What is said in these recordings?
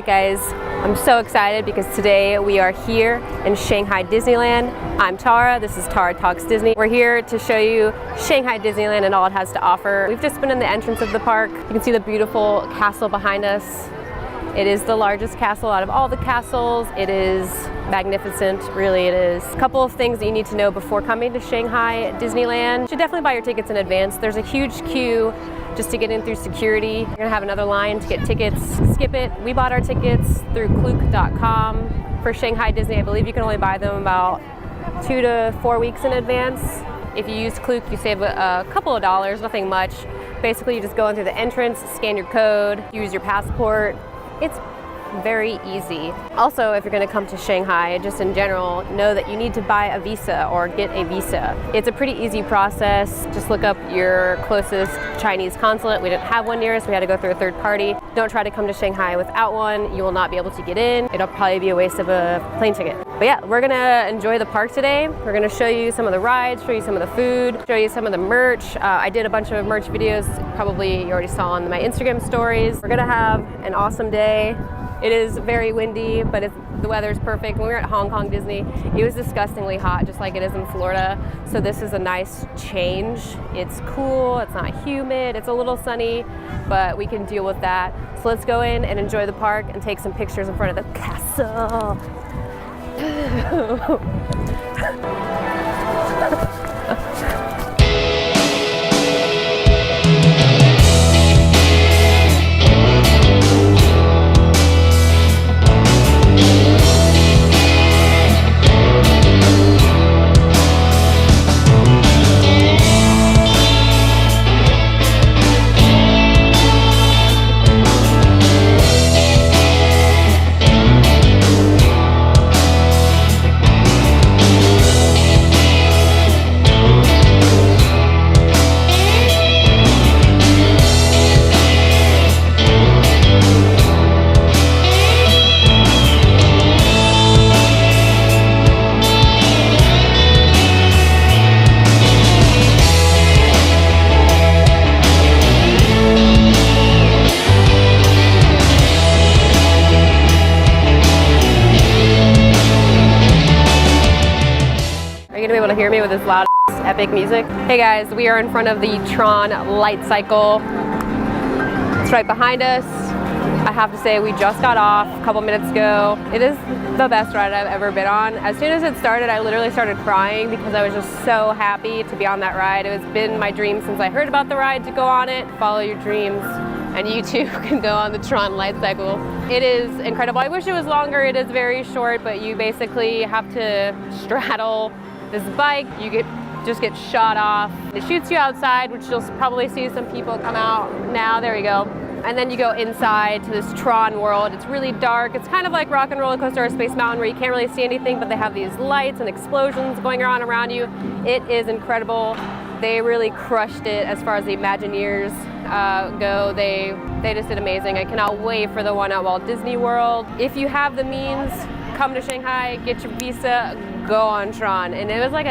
guys, I'm so excited because today we are here in Shanghai Disneyland. I'm Tara, this is Tara Talks Disney. We're here to show you Shanghai Disneyland and all it has to offer. We've just been in the entrance of the park. You can see the beautiful castle behind us. It is the largest castle out of all the castles. It is magnificent, really it is. A couple of things that you need to know before coming to Shanghai Disneyland. You should definitely buy your tickets in advance. There's a huge queue just to get in through security. You're gonna have another line to get tickets. Skip it. We bought our tickets through Klook.com. For Shanghai Disney, I believe you can only buy them about 2 to 4 weeks in advance. If you use Klook, you save a couple of dollars, nothing much. Basically, you just go in through the entrance, scan your code, use your passport. It's very easy. Also, if you're going to come to Shanghai, just in general, know that you need to buy a visa or get a visa. It's a pretty easy process. Just look up your closest Chinese consulate. We didn't have one near us. We had to go through a third party. Don't try to come to Shanghai without one. You will not be able to get in. It'll probably be a waste of a plane ticket. But yeah, we're going to enjoy the park today. We're going to show you some of the rides, show you some of the food, show you some of the merch. I did a bunch of merch videos, probably you already saw on my Instagram stories. We're going to have an awesome day. It is very windy, but the weather's perfect. When we were at Hong Kong Disney, it was disgustingly hot, just like it is in Florida. So this is a nice change. It's cool, it's not humid, it's a little sunny, but we can deal with that. So let's go in and enjoy the park and take some pictures in front of the castle. Are you gonna be able to hear me with this loud epic music? Hey guys, we are in front of the Tron light cycle. It's right behind us. I have to say we just got off a couple minutes ago. It is the best ride I've ever been on. As soon as it started, I literally started crying because I was just so happy to be on that ride. It has been my dream since I heard about the ride to go on it. Follow your dreams and you too can go on the Tron light cycle. It is incredible. I wish it was longer. It is very short, but you basically have to straddle this bike. You just get shot off. It shoots you outside, which you'll probably see some people come out now. There we go. And then you go inside to this Tron world. It's really dark. It's kind of like Rock and Roller Coaster or Space Mountain where you can't really see anything, but they have these lights and explosions going on around you. It is incredible. They really crushed it as far as the Imagineers go. They just did amazing. I cannot wait for the one at Walt Disney World. If you have the means, come to Shanghai, get your visa, go on Tron. And it was like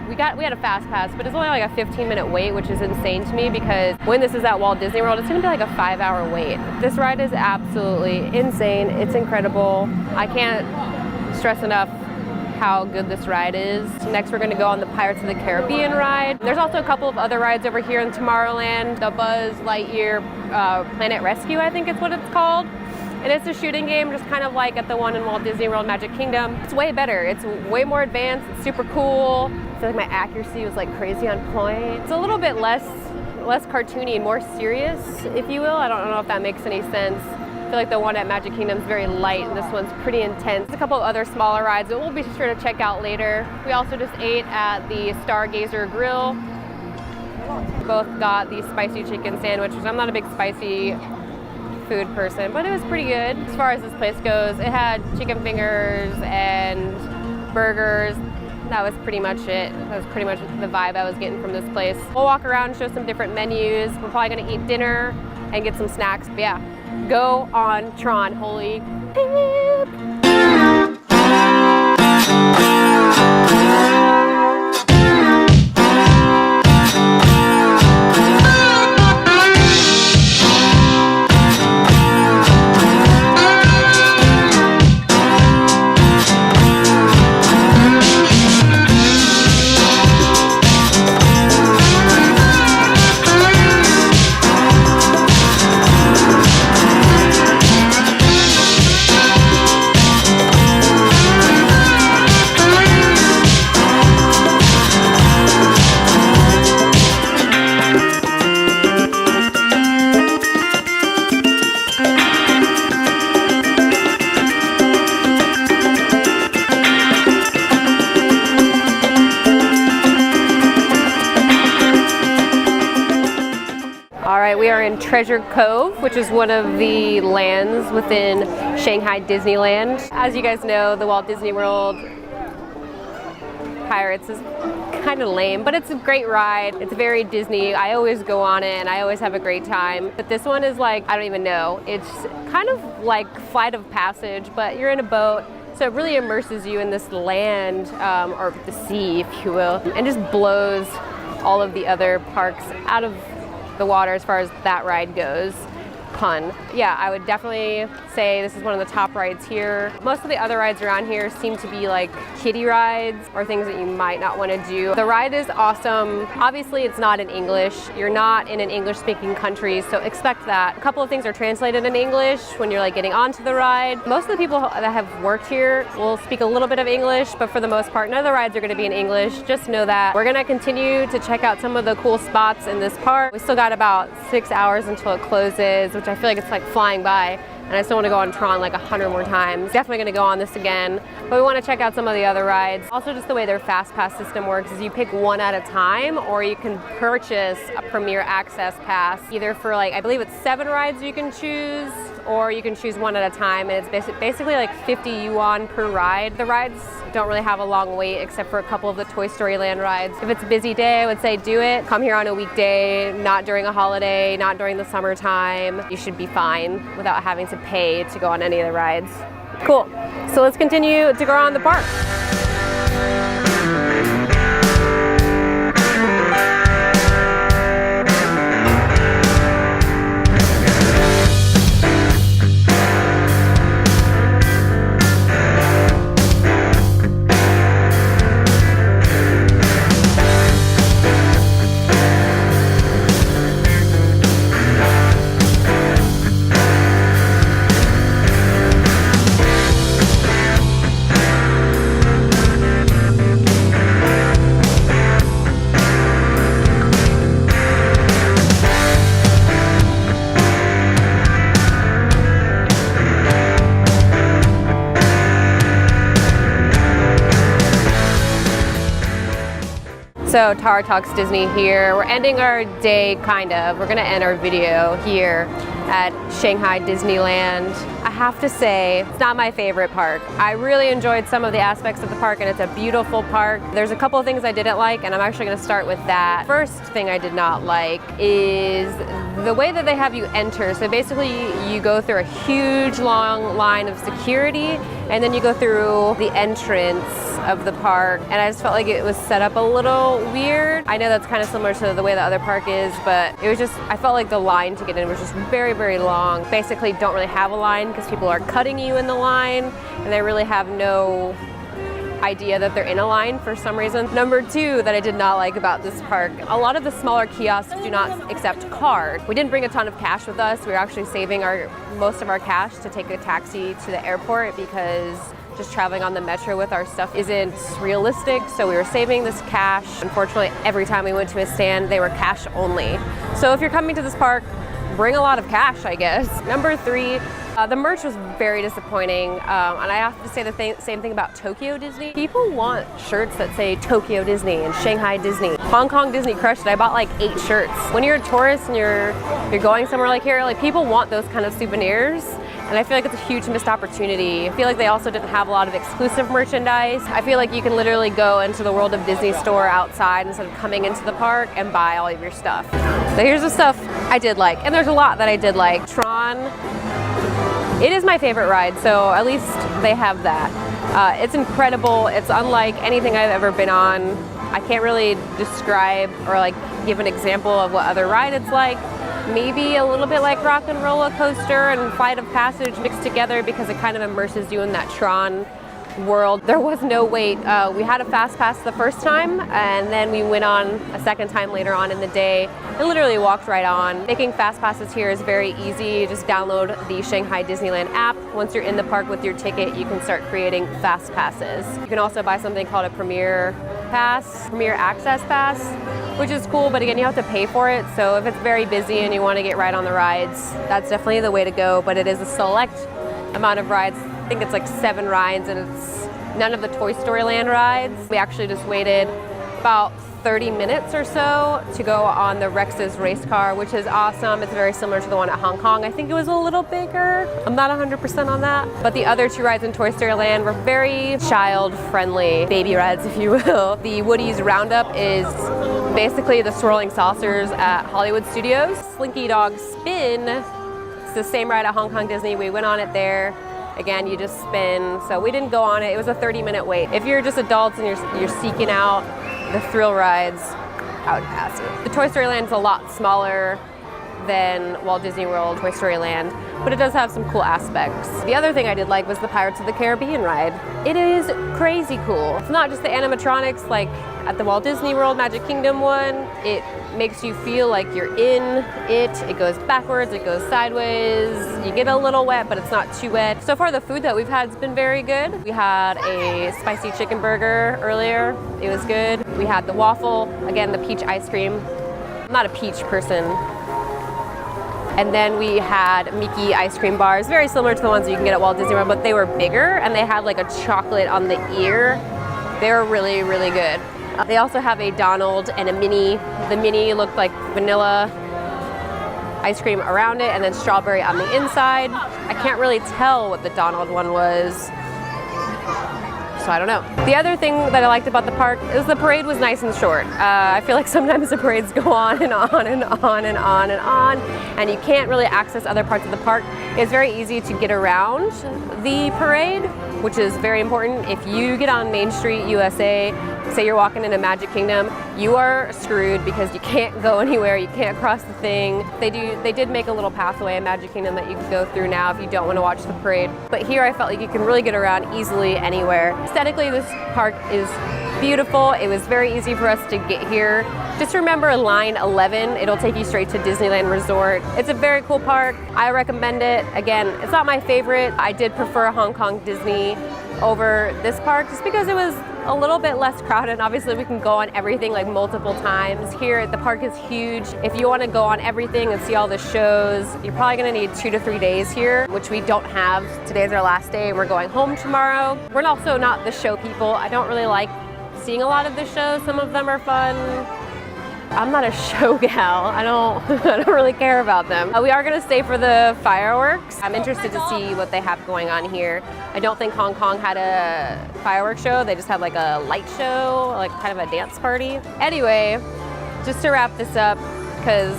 we had a fast pass, but it's only like a 15-minute wait, which is insane to me because when this is at Walt Disney World, it's gonna be like a 5-hour wait. This ride is absolutely insane. It's incredible. I can't stress enough how good this ride is. Next, we're gonna go on the Pirates of the Caribbean ride. There's also a couple of other rides over here in Tomorrowland. The Buzz Lightyear Planet Rescue, I think is what it's called. And it's a shooting game, just kind of like at the one in Walt Disney World Magic Kingdom. It's way better. It's way more advanced. It's super cool. I feel like my accuracy was like crazy on point. It's a little bit less cartoony and more serious, if you will. I don't know if that makes any sense. I feel like the one at Magic Kingdom is very light and this one's pretty intense. There's a couple of other smaller rides that we'll be sure to check out later. We also just ate at the Stargazer Grill. Both got the spicy chicken sandwich, which I'm not a big spicy food person, but it was pretty good. As far as this place goes, it had chicken fingers and burgers. That was pretty much it. That was pretty much the vibe I was getting from this place. We'll walk around and show some different menus. We're probably gonna eat dinner and get some snacks. But yeah, go on Tron, holy beep. in Treasure Cove, which is one of the lands within Shanghai Disneyland. As you guys know, the Walt Disney World Pirates is kind of lame, but it's a great ride. It's very Disney. I always go on it and I always have a great time. But this one is like, I don't even know. It's kind of like Flight of Passage, but you're in a boat. So it really immerses you in this land, or the sea, if you will, and just blows all of the other parks out of the water as far as that ride goes. Pun. Yeah, I would definitely say this is one of the top rides here. Most of the other rides around here seem to be like kiddie rides or things that you might not want to do. The ride is awesome. Obviously, it's not in English. You're not in an English-speaking country, so expect that. A couple of things are translated in English when you're like getting onto the ride. Most of the people that have worked here will speak a little bit of English, but for the most part, none of the rides are going to be in English. Just know that. We're going to continue to check out some of the cool spots in this park. We still got about 6 hours until it closes, which I feel like it's like flying by, and I still want to go on Tron like 100 more times. Definitely going to go on this again, but we want to check out some of the other rides. Also, just the way their fast pass system works is you pick one at a time, or you can purchase a Premier Access Pass, either for like, I believe it's 7 rides you can choose, or you can choose one at a time, and it's basically like 50 yuan per ride. The rides don't really have a long wait except for a couple of the Toy Story Land rides. If it's a busy day, I would say do it. Come here on a weekday, not during a holiday, not during the summertime. You should be fine without having to pay to go on any of the rides. Cool. So let's continue to go around the park. So Tara Talks Disney here. We're ending our day, kind of. We're gonna end our video here at Shanghai Disneyland. I have to say, it's not my favorite park. I really enjoyed some of the aspects of the park, and it's a beautiful park. There's a couple of things I didn't like, and I'm actually gonna start with that. First thing I did not like is the way that they have you enter. So basically, you go through a huge long line of security, and then you go through the entrance of the park, and I just felt like it was set up a little weird. I know that's kind of similar to the way the other park is, but it was just, I felt like the line to get in was just very, very long. Basically don't really have a line because people are cutting you in the line, and they really have no idea that they're in a line for some reason. Number 2 that I did not like about this park, a lot of the smaller kiosks do not accept card. We didn't bring a ton of cash with us. We were actually saving most of our cash to take a taxi to the airport because just traveling on the metro with our stuff isn't realistic, so we were saving this cash. Unfortunately, every time we went to a stand, they were cash only. So if you're coming to this park, bring a lot of cash, I guess. Number 3, the merch was very disappointing, and I have to say the same thing about Tokyo Disney. People want shirts that say Tokyo Disney and Shanghai Disney. Hong Kong Disney crushed it. I bought like 8 shirts. When you're a tourist and you're going somewhere like here, like people want those kind of souvenirs. And I feel like it's a huge missed opportunity. I feel like they also didn't have a lot of exclusive merchandise. I feel like you can literally go into the World of Disney store outside instead of coming into the park and buy all of your stuff. So here's the stuff I did like, and there's a lot that I did like. Tron, it is my favorite ride, so at least they have that. It's incredible. It's unlike anything I've ever been on. I can't really describe or like give an example of what other ride it's like. Maybe a little bit like Rock and Roller Coaster and Flight of Passage mixed together because it kind of immerses you in that Tron world. There was no wait. We had a fast pass the first time, and then we went on a second time later on in the day. It literally walked right on. Making fast passes here is very easy. You just download the Shanghai Disneyland app. Once you're in the park with your ticket, you can start creating fast passes. You can also buy something called a Premier Access Pass, which is cool, but again, you have to pay for it. So if it's very busy and you want to get right on the rides, that's definitely the way to go, but it is a select amount of rides. I think it's like 7 rides, and it's none of the Toy Story Land rides. We actually just waited about 30 minutes or so to go on the Rex's race car, which is awesome. It's very similar to the one at Hong Kong. I think it was a little bigger. I'm not 100% on that. But the other two rides in Toy Story Land were very child-friendly, baby rides, if you will. The Woody's Roundup is basically the swirling saucers at Hollywood Studios. Slinky Dog Spin, it's the same ride at Hong Kong Disney. We went on it there. Again, you just spin. So we didn't go on it. It was a 30-minute wait. If you're just adults and you're seeking out the thrill rides, I would pass it. The Toy Story Land is a lot smaller than Walt Disney World, Toy Story Land, but it does have some cool aspects. The other thing I did like was the Pirates of the Caribbean ride. It is crazy cool. It's not just the animatronics like at the Walt Disney World Magic Kingdom one. It makes you feel like you're in it. It goes backwards, it goes sideways. You get a little wet, but it's not too wet. So far the food that we've had has been very good. We had a spicy chicken burger earlier. It was good. We had the waffle, again, the peach ice cream. I'm not a peach person. And then we had Mickey ice cream bars, very similar to the ones you can get at Walt Disney World, but they were bigger and they had like a chocolate on the ear. They were really, really good. They also have a Donald and a Minnie. The Minnie looked like vanilla ice cream around it and then strawberry on the inside. I can't really tell what the Donald one was, so I don't know. The other thing that I liked about the park is the parade was nice and short. I feel like sometimes the parades go on and on and on and on and on, and you can't really access other parts of the park. It's very easy to get around the parade, which is very important. If you get on Main Street, USA, say you're walking into Magic Kingdom, you are screwed because you can't go anywhere, you can't cross the thing. They did make a little pathway in Magic Kingdom that you can go through now if you don't want to watch the parade. But here I felt like you can really get around easily anywhere. Aesthetically, this park is beautiful. It was very easy for us to get here. Just remember line 11, it'll take you straight to Disneyland Resort. It's a very cool park. I recommend it. Again, it's not my favorite. I did prefer Hong Kong Disney over this park just because it was a little bit less crowded, and obviously we can go on everything like multiple times. Here, the park is huge. If you want to go on everything and see all the shows, you're probably going to need 2 to 3 days here, which we don't have. Today's our last day and we're going home tomorrow. We're also not the show people. I don't really like seeing a lot of the shows. Some of them are fun. I'm not a show gal. I don't really care about them. We are gonna stay for the fireworks. I'm interested to see what they have going on here. I don't think Hong Kong had a fireworks show. They just had like a light show, like kind of a dance party. Anyway, just to wrap this up, because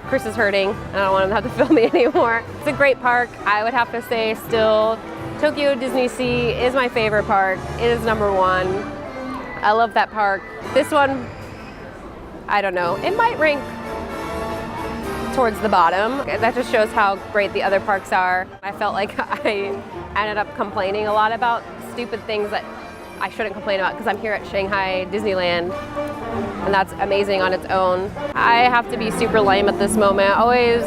Chris is hurting. I don't want him to have to film me anymore. It's a great park. I would have to say still, Tokyo Disney Sea is my favorite park. It is #1. I love that park. This one, I don't know, it might rank towards the bottom. That just shows how great the other parks are. I felt like I ended up complaining a lot about stupid things that I shouldn't complain about because I'm here at Shanghai Disneyland, and that's amazing on its own. I have to be super lame at this moment. Always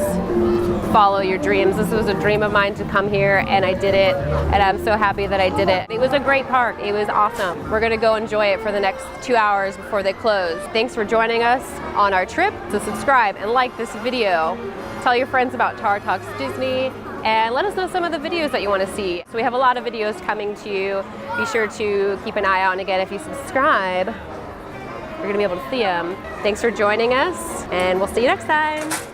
follow your dreams. This was a dream of mine to come here, and I did it, and I'm so happy that I did it. It was a great park. It was awesome. We're gonna go enjoy it for the next 2 hours before they close. Thanks for joining us on our trip. So subscribe and like this video. Tell your friends about Tara Talks Disney, and let us know some of the videos that you want to see. So we have a lot of videos coming to you. Be sure to keep an eye out, and again, if you subscribe, you're gonna be able to see them. Thanks for joining us, and we'll see you next time.